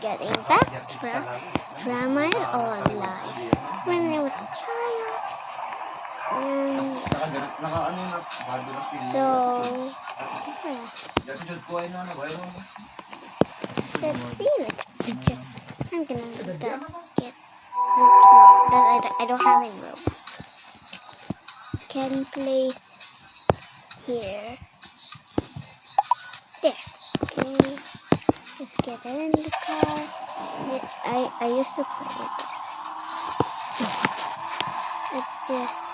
getting back from my old life when I was a child. So, yeah. Let's see. Let's picture. I'm gonna get ropes now. I don't have any rope. Can place here. There. Okay. Just get in the car. I used to play this. Let's just.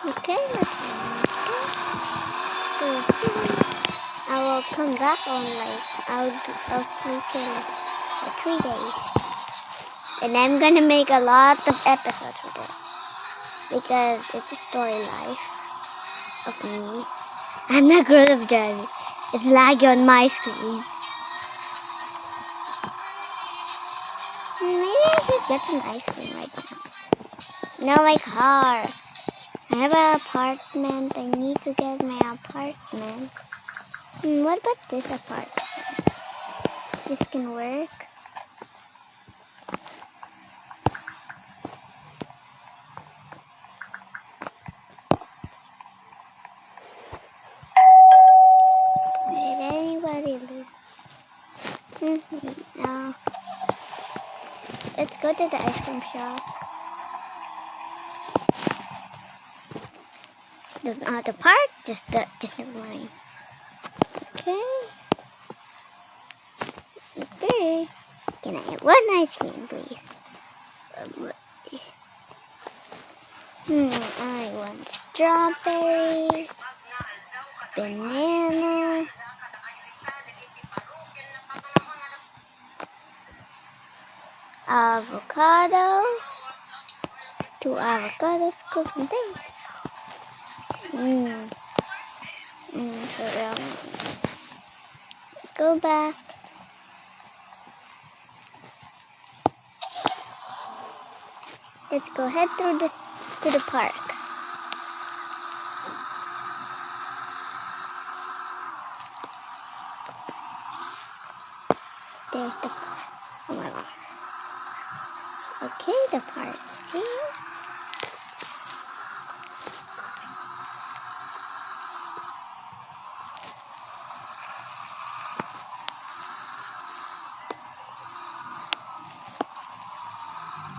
Okay. So soon I will come back on I'll sleep in like 3 days. And I'm gonna make a lot of episodes for this. Because it's a story life of me. I'm not good at driving. It's laggy on my screen. Maybe I should get some ice cream right now. No, my car. I have an apartment. I need to get my apartment. What about this apartment? This can work. Did anybody live? Maybe no. Let's go to the ice cream shop. The park? Just never mind. Okay. Okay. Can I have one ice cream, please? I want strawberry, banana, avocado, 2 avocado scoops and things. So let's go back. Let's go head through this to the park. There's the park. Oh my god. Okay, the park is here.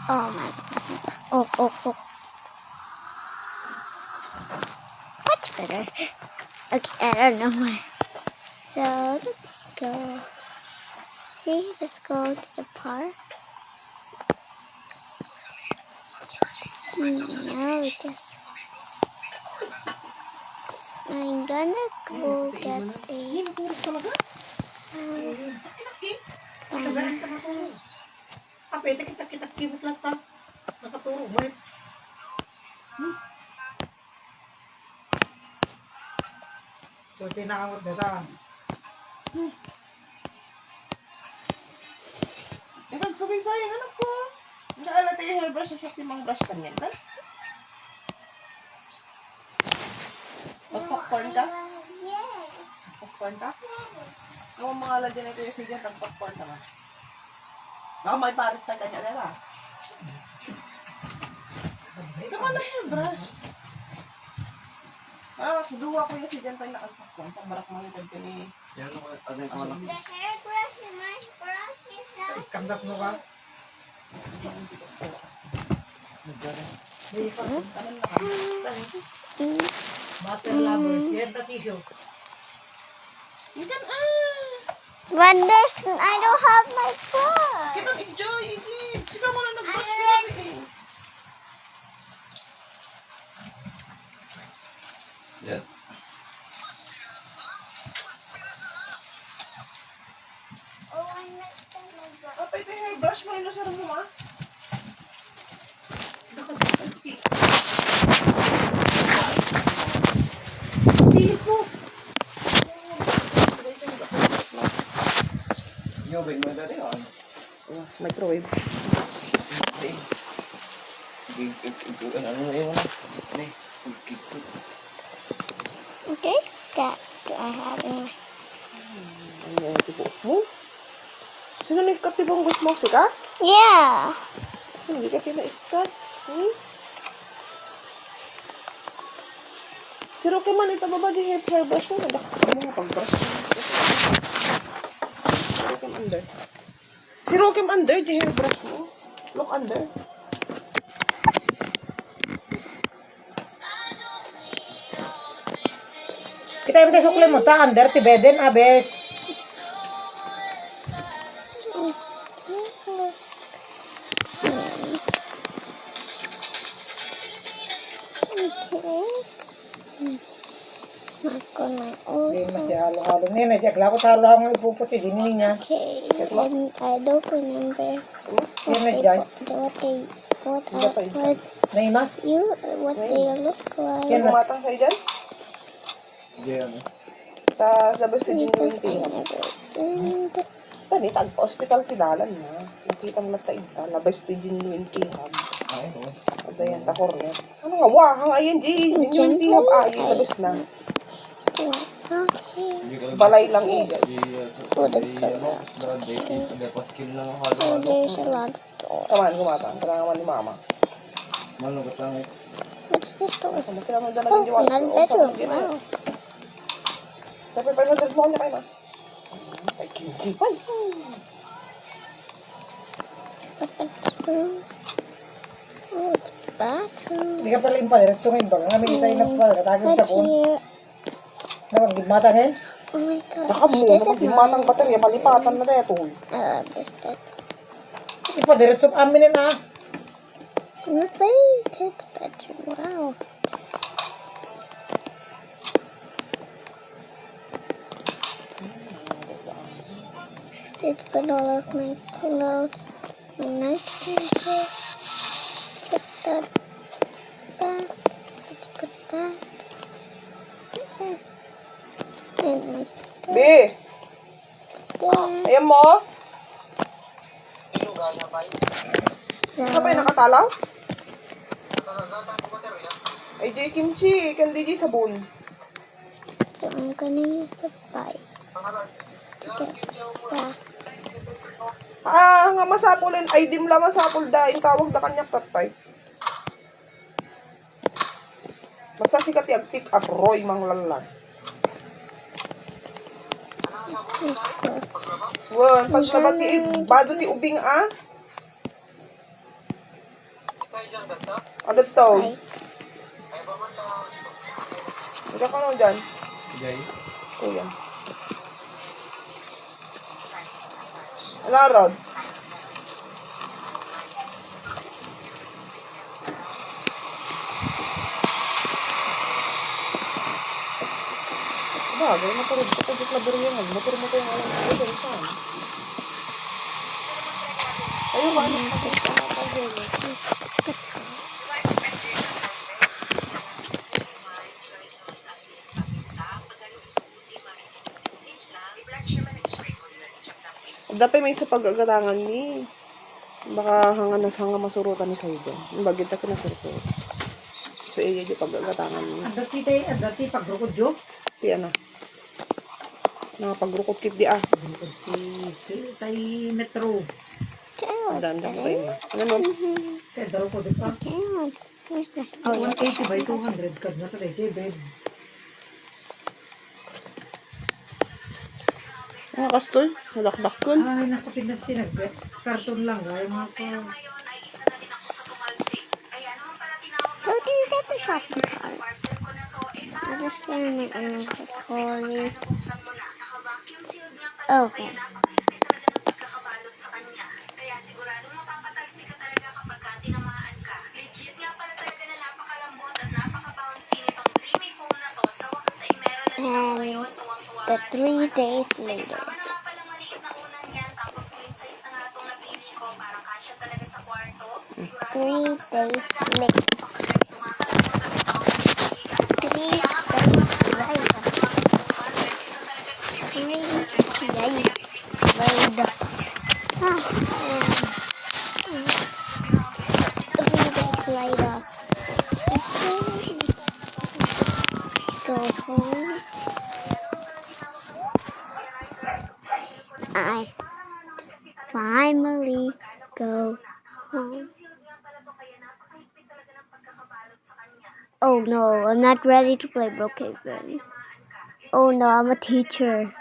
Oh my god. Oh. Much better. Okay, I don't know why. So let's go. See, let's go to the park. Now we just. I'm gonna go get kita kimot lang ta. Nakaturo mo. So tinawag na ta. Ito sugay sayang anak ko. Naala tayo hairbrush sa shop yung mga brush kanyan ba? Mag-popcorn ka? Popcorn ka? Ang mga lagyan na ito yung sige, tag-popcorn ka ba? Ako may parit na kanya nila. Ito ka na hairbrush. Duwa ko yung si Jantay na kapakwan. Pang barak mga itag ka ni... The hairbrush in my brush is not... Kamdak mo ka? Butter lovers. Yan ta tissue. You can But I don't have my brush. Kita enjoy it. Sika mo na nag-brush din. Yeah. Apa ito hairbrush mo? Ino sa mo ah? Pili ko. Tubig mo dati o ano? Microwave. Ay. Ano na yun? Ano eh? Okay, that I have in my... Ano yung tibuok mo? Sino nagkatibong gusto mo? Sika? Yeah! Hindi ka pinaikat. Si Rocky man, ito ba di hairbrush mo? Nadakot mo nga pag-brush mo. Si Rocky under. Si Rocky under, di hairbrush mo. Look under. Kita yung sukli mo ta, under, tibeden, abes. Mark on my old Hindi mas di halo-halo. Ngayon, nagsiagla ko sa halo-halo ipupos, hindi niya. Okay, and I don't remember Ngayon, nagsiag. what Naimas? what they look like. Yan, umatang sa'yo dyan. Hindi ano. Labas na din yung I tingnan. never did. Tani, tagpa-hospital kinalan na. Nakita mo na tayo. Labas na din yung tingnan. Ay, oo. Padayan, takornet. Ano nga, wahang ayan, di. Yung tingnan, ay, labas na. Okay. Hindi ka lang- Balay lang iya. Paskil lang ang So halo-halo. there's a lot of doors. Kaman, kumatang. Kailangan ni mama. Manugot lang eh. What's this door? Kailangan mo dala Oh, ng diwat. another bedroom. Wow. Tapi 500 mo niya kayo ma. Ay, kimchi pa. Bathroom. Oh, it's a bathroom. Hindi ka pala yung paliratso ngayon ba? Nga, may tayo na pala, katagin sa What's buwan. here? Napag-gimata ngayon? Oh my gosh. Baka mo, This is napag-himatang mine. baterya, palipatan na tayo to. I love this bed. Ipadiratso amin na. I'm a very kids bedroom. Wow. Let's put all of my clothes, my nightstand here. Put that back. Let's put that there. And my stuff Bis! there. Ayan mo. So, Ito pa yung nakatalaw? Ay, Jay Kimchi. Kan DJ sabon. so I'm gonna use the bike to get back. Nga masapulin. Ay, dim la masapul da. Yung tawag da kanyak tatay. Basta sikat yung pick up Roy Manglalan. This goes. Wan, paglabat ti bado ti ubing Ano to? Bike. Ika ka naman dyan. Jay. Kuya. Ano Rod? Bagay, maturog ko pagkat labiriyan. Maturog mo ko yung alam ko dyan saan. Ayun, ano kasi dapat may sa pag-agarangan ni baka hanga masurutan ni sa'yo dyan. Yung bagay ta kinasurutan. So, iya yung pag-agarangan ni. Ang dati pagrukod jo. Ti ano? Pag-rukot kit di Pagrukod tay metro. Okay, let's Dandan get tayo in. na. Ano nun? Kaya daro ko din pa. Okay, where's this? Oh, yeah. 180 by 200 kad na tayo, bed. Ano kastoy? Halakdak kun. Ay, nakapinas sinag. Karton lang, ay mga ko. How do you get the shopping cart? I just learned my inventory. Okay. Kaya siguradong mapapatagsi ka talaga kapag ka tinamaan ka. Legit nga pala talaga na napakalambot at napaka-bouncy nitong creamy foam na to. Sa wakas ay meron na din ako ngayon. Tuwang-tuwa The nga 3 days May later. kasama na nga palang maliit na unan yan. Tapos queen size na nga itong napili ko. Parang kasya talaga sa kwarto. Sigurado 3 mapapasal days ka na. later. Kapag ganito nga kalambot at bouncy, pili ka. 3 Kaya nga days later. kasi sa talaga kasi 3 Phoenix na recommend ko sa'yo. days later. go home. I finally go home. Oh no, I'm not ready to play Brookhaven. Oh no, I'm a teacher.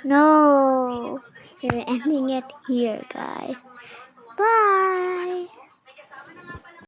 No, we're ending it here, guys. Bye.